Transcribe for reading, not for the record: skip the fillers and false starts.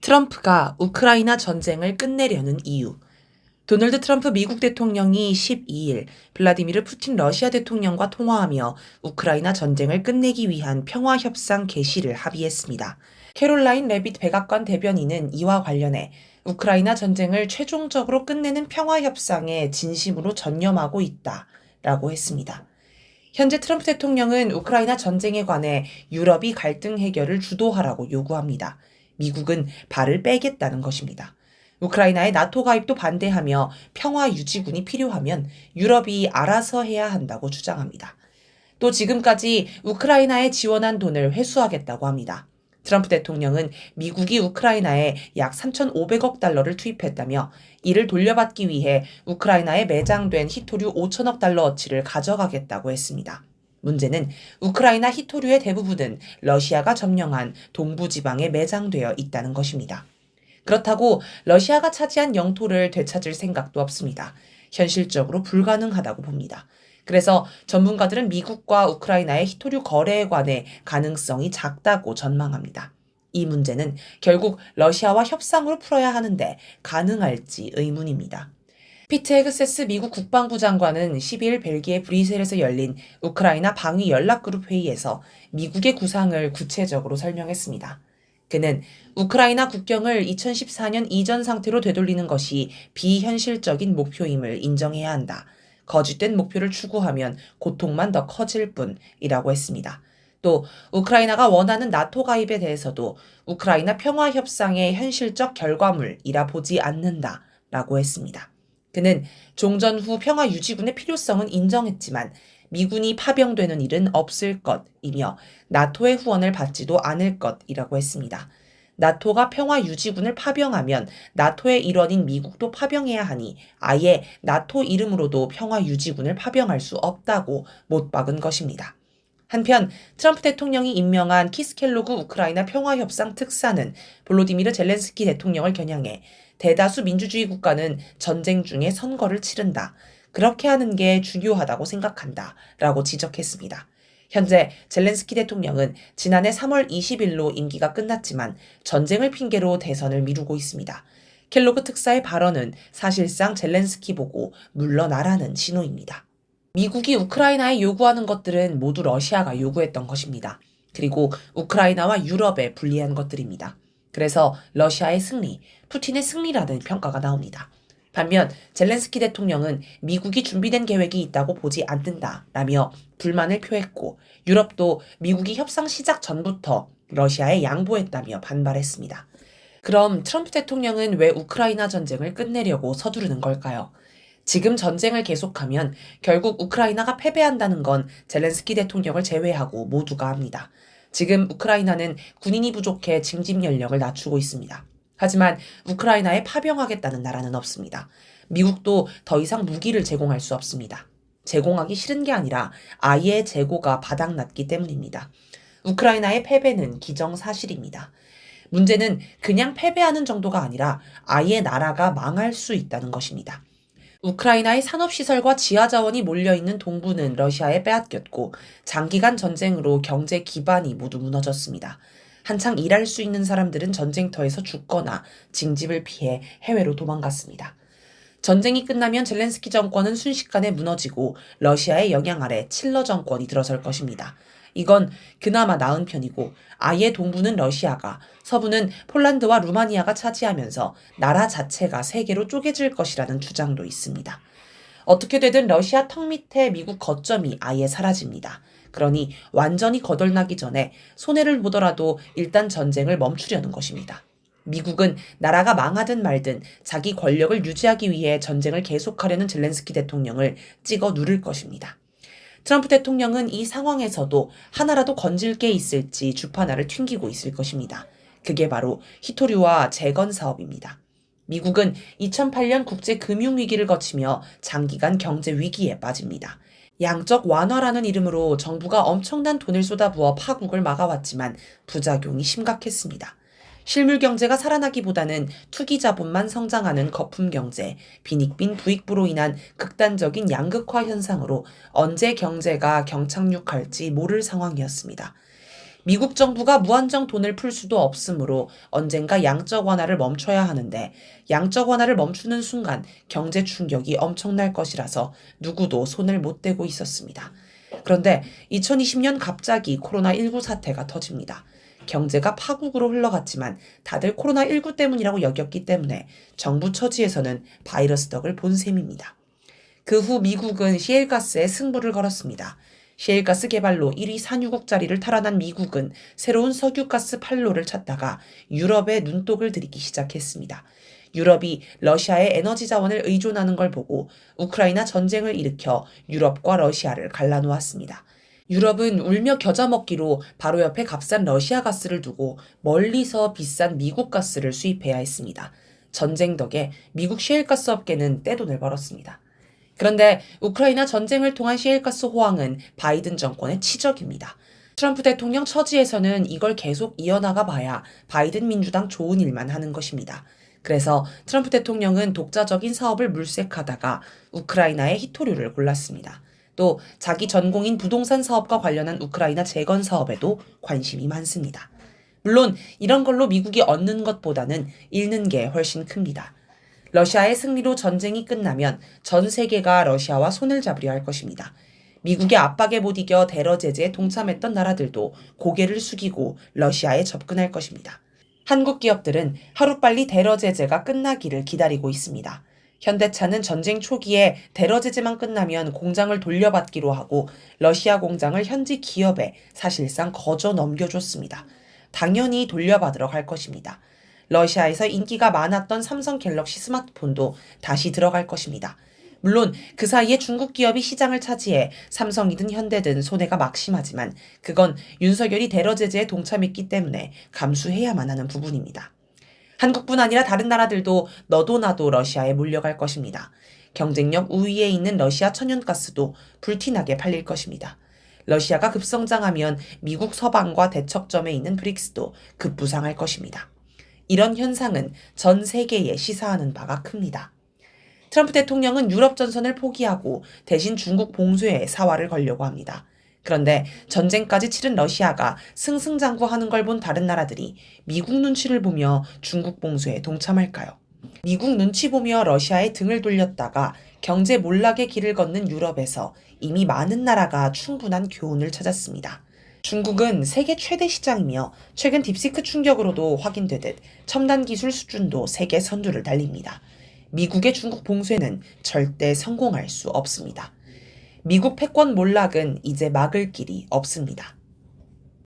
트럼프가 우크라이나 전쟁을 끝내려는 이유. 도널드 트럼프 미국 대통령이 12일 블라디미르 푸틴 러시아 대통령과 통화하며 우크라이나 전쟁을 끝내기 위한 평화협상 개시를 합의했습니다. 캐롤라인 레빗 백악관 대변인은 이와 관련해 우크라이나 전쟁을 최종적으로 끝내는 평화협상에 진심으로 전념하고 있다라고 했습니다. 현재 트럼프 대통령은 우크라이나 전쟁에 관해 유럽이 갈등 해결을 주도하라고 요구합니다. 미국은 발을 빼겠다는 것입니다. 우크라이나의 나토 가입도 반대하며 평화 유지군이 필요하면 유럽이 알아서 해야 한다고 주장합니다. 또 지금까지 우크라이나에 지원한 돈을 회수하겠다고 합니다. 트럼프 대통령은 미국이 우크라이나에 약 3,500억 달러를 투입했다며 이를 돌려받기 위해 우크라이나에 매장된 히토류 5천억 달러어치를 가져가겠다고 했습니다. 문제는 우크라이나 히토류의 대부분은 러시아가 점령한 동부 지방에 매장되어 있다는 것입니다. 그렇다고 러시아가 차지한 영토를 되찾을 생각도 없습니다. 현실적으로 불가능하다고 봅니다. 그래서 전문가들은 미국과 우크라이나의 히토류 거래에 관해 가능성이 작다고 전망합니다. 이 문제는 결국 러시아와 협상으로 풀어야 하는데 가능할지 의문입니다. 피트 헤그세스 미국 국방부 장관은 12일 벨기에 브뤼셀에서 열린 우크라이나 방위 연락그룹 회의에서 미국의 구상을 구체적으로 설명했습니다. 그는 우크라이나 국경을 2014년 이전 상태로 되돌리는 것이 비현실적인 목표임을 인정해야 한다. 거짓된 목표를 추구하면 고통만 더 커질 뿐이라고 했습니다. 또 우크라이나가 원하는 나토 가입에 대해서도 우크라이나 평화협상의 현실적 결과물이라 보지 않는다라고 했습니다. 그는 종전 후 평화 유지군의 필요성은 인정했지만 미군이 파병되는 일은 없을 것이며 나토의 후원을 받지도 않을 것이라고 했습니다. 나토가 평화 유지군을 파병하면 나토의 일원인 미국도 파병해야 하니 아예 나토 이름으로도 평화 유지군을 파병할 수 없다고 못 박은 것입니다. 한편 트럼프 대통령이 임명한 키스켈로그 우크라이나 평화협상 특사는 볼로디미르 젤렌스키 대통령을 겨냥해 대다수 민주주의 국가는 전쟁 중에 선거를 치른다. 그렇게 하는 게 중요하다고 생각한다. 라고 지적했습니다. 현재 젤렌스키 대통령은 지난해 3월 20일로 임기가 끝났지만 전쟁을 핑계로 대선을 미루고 있습니다. 켈로그 특사의 발언은 사실상 젤렌스키 보고 물러나라는 신호입니다. 미국이 우크라이나에 요구하는 것들은 모두 러시아가 요구했던 것입니다. 그리고 우크라이나와 유럽에 불리한 것들입니다. 그래서 러시아의 승리, 푸틴의 승리라는 평가가 나옵니다. 반면 젤렌스키 대통령은 미국이 준비된 계획이 있다고 보지 않는다라며 불만을 표했고 유럽도 미국이 협상 시작 전부터 러시아에 양보했다며 반발했습니다. 그럼 트럼프 대통령은 왜 우크라이나 전쟁을 끝내려고 서두르는 걸까요? 지금 전쟁을 계속하면 결국 우크라이나가 패배한다는 건 젤렌스키 대통령을 제외하고 모두가 압니다. 지금 우크라이나는 군인이 부족해 징집 연령을 낮추고 있습니다. 하지만 우크라이나에 파병하겠다는 나라는 없습니다. 미국도 더 이상 무기를 제공할 수 없습니다. 제공하기 싫은 게 아니라 아예 재고가 바닥났기 때문입니다. 우크라이나의 패배는 기정사실입니다. 문제는 그냥 패배하는 정도가 아니라 아예 나라가 망할 수 있다는 것입니다. 우크라이나의 산업시설과 지하자원이 몰려있는 동부는 러시아에 빼앗겼고 장기간 전쟁으로 경제 기반이 모두 무너졌습니다. 한창 일할 수 있는 사람들은 전쟁터에서 죽거나 징집을 피해 해외로 도망갔습니다. 전쟁이 끝나면 젤렌스키 정권은 순식간에 무너지고 러시아의 영향 아래 칠러 정권이 들어설 것입니다. 이건 그나마 나은 편이고 아예 동부는 러시아가, 서부는 폴란드와 루마니아가 차지하면서 나라 자체가 세 개로 쪼개질 것이라는 주장도 있습니다. 어떻게 되든 러시아 턱 밑에 미국 거점이 아예 사라집니다. 그러니 완전히 거덜나기 전에 손해를 보더라도 일단 전쟁을 멈추려는 것입니다. 미국은 나라가 망하든 말든 자기 권력을 유지하기 위해 전쟁을 계속하려는 젤렌스키 대통령을 찍어 누를 것입니다. 트럼프 대통령은 이 상황에서도 하나라도 건질 게 있을지 주파나를 튕기고 있을 것입니다. 그게 바로 히토류와 재건 사업입니다. 미국은 2008년 국제금융위기를 거치며 장기간 경제 위기에 빠집니다. 양적 완화라는 이름으로 정부가 엄청난 돈을 쏟아부어 파국을 막아왔지만 부작용이 심각했습니다. 실물 경제가 살아나기보다는 투기 자본만 성장하는 거품 경제, 빈익빈 부익부로 인한 극단적인 양극화 현상으로 언제 경제가 경착륙할지 모를 상황이었습니다. 미국 정부가 무한정 돈을 풀 수도 없으므로 언젠가 양적 완화를 멈춰야 하는데 양적 완화를 멈추는 순간 경제 충격이 엄청날 것이라서 누구도 손을 못 대고 있었습니다. 그런데 2020년 갑자기 코로나19 사태가 터집니다. 경제가 파국으로 흘러갔지만 다들 코로나19 때문이라고 여겼기 때문에 정부 처지에서는 바이러스 덕을 본 셈입니다. 그 후 미국은 시엘가스에 승부를 걸었습니다. 시엘가스 개발로 1위 산유국 자리를 탈환한 미국은 새로운 석유가스 판로를 찾다가 유럽에 눈독을 들이기 시작했습니다. 유럽이 러시아의 에너지 자원을 의존하는 걸 보고 우크라이나 전쟁을 일으켜 유럽과 러시아를 갈라놓았습니다. 유럽은 울며 겨자 먹기로 바로 옆에 값싼 러시아 가스를 두고 멀리서 비싼 미국 가스를 수입해야 했습니다. 전쟁 덕에 미국 시엘가스 업계는 떼돈을 벌었습니다. 그런데 우크라이나 전쟁을 통한 시엘가스 호황은 바이든 정권의 치적입니다. 트럼프 대통령 처지에서는 이걸 계속 이어나가 봐야 바이든 민주당 좋은 일만 하는 것입니다. 그래서 트럼프 대통령은 독자적인 사업을 물색하다가 우크라이나의 히토류를 골랐습니다. 또 자기 전공인 부동산 사업과 관련한 우크라이나 재건 사업에도 관심이 많습니다. 물론 이런 걸로 미국이 얻는 것보다는 잃는 게 훨씬 큽니다. 러시아의 승리로 전쟁이 끝나면 전 세계가 러시아와 손을 잡으려 할 것입니다. 미국의 압박에 못 이겨 대러 제재에 동참했던 나라들도 고개를 숙이고 러시아에 접근할 것입니다. 한국 기업들은 하루빨리 대러 제재가 끝나기를 기다리고 있습니다. 현대차는 전쟁 초기에 대러 제재만 끝나면 공장을 돌려받기로 하고 러시아 공장을 현지 기업에 사실상 거저 넘겨줬습니다. 당연히 돌려받으러 갈 것입니다. 러시아에서 인기가 많았던 삼성 갤럭시 스마트폰도 다시 들어갈 것입니다. 물론 그 사이에 중국 기업이 시장을 차지해 삼성이든 현대든 손해가 막심하지만 그건 윤석열이 대러 제재에 동참했기 때문에 감수해야만 하는 부분입니다. 한국뿐 아니라 다른 나라들도 너도 나도 러시아에 몰려갈 것입니다. 경쟁력 우위에 있는 러시아 천연가스도 불티나게 팔릴 것입니다. 러시아가 급성장하면 미국 서방과 대척점에 있는 브릭스도 급부상할 것입니다. 이런 현상은 전 세계에 시사하는 바가 큽니다. 트럼프 대통령은 유럽 전선을 포기하고 대신 중국 봉쇄에 사활을 걸려고 합니다. 그런데 전쟁까지 치른 러시아가 승승장구하는 걸 본 다른 나라들이 미국 눈치를 보며 중국 봉쇄에 동참할까요? 미국 눈치 보며 러시아에 등을 돌렸다가 경제 몰락의 길을 걷는 유럽에서 이미 많은 나라가 충분한 교훈을 찾았습니다. 중국은 세계 최대 시장이며 최근 딥시크 충격으로도 확인되듯 첨단 기술 수준도 세계 선두를 달립니다. 미국의 중국 봉쇄는 절대 성공할 수 없습니다. 미국 패권 몰락은 이제 막을 길이 없습니다.